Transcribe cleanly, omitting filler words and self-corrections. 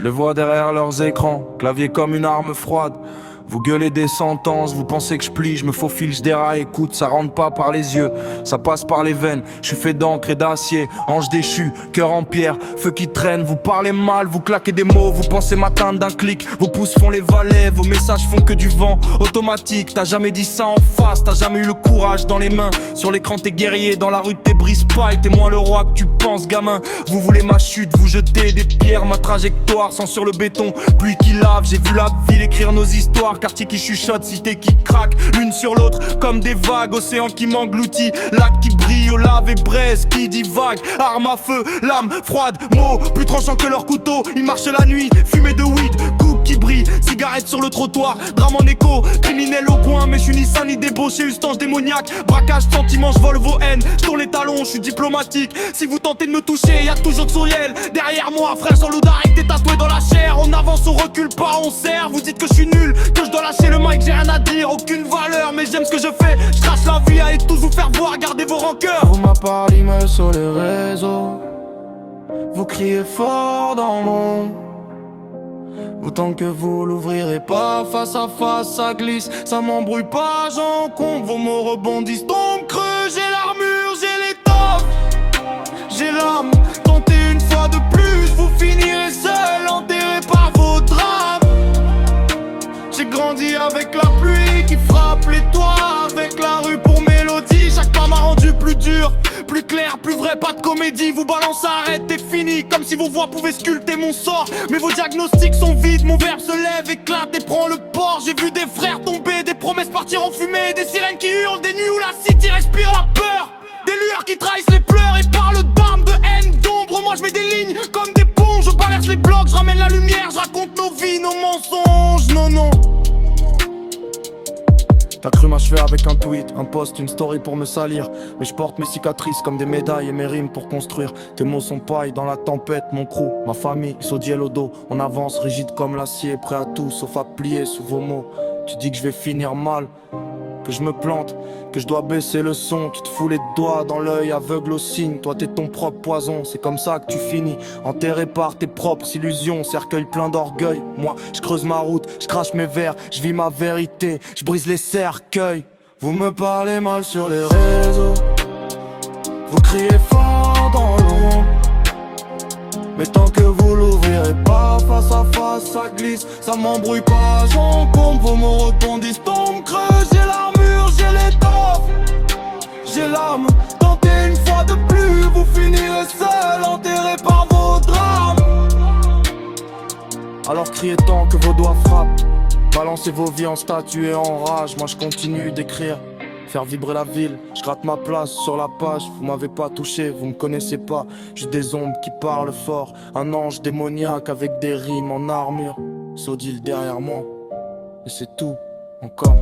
Je les vois derrière leurs écrans, clavier comme une arme froide. Vous gueulez des sentences, vous pensez que je plie, je me faufile, je déraille, écoute, ça rentre pas par les yeux, ça passe par les veines, je suis fait d'encre et d'acier, ange déchu, cœur en pierre, feu qui traîne, vous parlez mal, vous claquez des mots, vous pensez m'atteindre d'un clic, vos pouces font les valets, vos messages font que du vent automatique, t'as jamais dit ça en face, t'as jamais eu le courage dans les mains, sur l'écran t'es guerrier, dans la rue t'es brise-paille, t'es moins le roi que tu penses gamin, vous voulez ma chute, vous jetez des pierres, ma trajectoire, sans sur le béton, pluie qui lave, j'ai vu la ville écrire nos histoires, quartier qui chuchote, cité qui craque, l'une sur l'autre comme des vagues, océan qui m'engloutit, lac qui brille, au lave et braise qui divague, arme à feu, lame froide, mots plus tranchants que leur couteau, ils marchent la nuit, fumée de weed, coupe qui brille, cigarette sur le trottoir, drame en écho, criminel au coin, mais je suis ni sain ni débauché, ustange démoniaque, braquage, sentiment, je vole vos haines, je tourne les talons, je suis diplomatique, si vous tentez de me toucher, y'a toujours de souriel, derrière moi, frère Jean Loudaric, t'es tatoué dans la chair, on avance, on recule pas, on serre, vous dites que je suis nul, que je dois lâcher le mic, j'ai rien à dire, aucune valeur, mais j'aime ce que je fais, je crache la vie, allez tous vous faire voir, gardez vos rancœurs. Vous m'appelez email sur les réseaux, vous criez fort dans l'ombre, autant que vous l'ouvrirez pas, face à face ça glisse, ça m'embrouille pas, j'encombre, vos mots rebondissent, tombe creux, j'ai l'armure, j'ai l'étoffe, j'ai l'âme, tentez une fois de plus, vous finirez seul, enterré par vos drames. J'ai grandi avec la pluie qui frappe les toits, avec la rue pour mélodie, chaque pas m'a rendu plus dur, plus clair, plus vrai, pas de comédie, vous balancez, arrête, t'es fini, comme si vos voix pouvaient sculpter mon sort, mais vos diagnostics sont vides, mon verbe se lève, éclate et prend le port, j'ai vu des frères tomber, des promesses partir en fumée, des sirènes qui hurlent, des nuits où la city respire la peur, des lueurs qui trahissent les pleurs et parlent d'armes, de haine, d'ombre, moi je mets des lignes comme des ponts, je traverse les blocs, je ramène la lumière, je raconte nos vies, nos mensonges, non. T'as cru m'achever avec un tweet, un post, une story pour me salir, mais je porte mes cicatrices comme des médailles et mes rimes pour construire. Tes mots sont paille dans la tempête, mon crew, ma famille, Sodiel au dos. On avance rigide comme l'acier, prêt à tout sauf à plier sous vos mots. Tu dis que je vais finir mal, que je me plante, que je dois baisser le son, qui te fout les doigts dans l'œil aveugle au signe. Toi t'es ton propre poison, c'est comme ça que tu finis, enterré par tes propres illusions, cercueil plein d'orgueil. Moi je creuse ma route, je crache mes vers, je vis ma vérité, je brise les cercueils. Vous me parlez mal sur les réseaux, vous criez fort dans l'ombre, mais tant que vous l'ouvrirez pas, face à face ça glisse, ça m'embrouille pas, j'encombre, vos mots rebondissent, tombe creux, j'ai l'armure, j'ai l'étoffe, j'ai l'âme, tentez une fois de plus, vous finirez seul, enterré par vos drames. Alors criez tant que vos doigts frappent, balancez vos vies en statue et en rage, moi je continue d'écrire, faire vibrer la ville, je gratte ma place sur la page. Vous m'avez pas touché, vous me connaissez pas, j'ai des ombres qui parlent fort, un ange démoniaque avec des rimes en armure, Sodil derrière moi, et c'est tout, encore.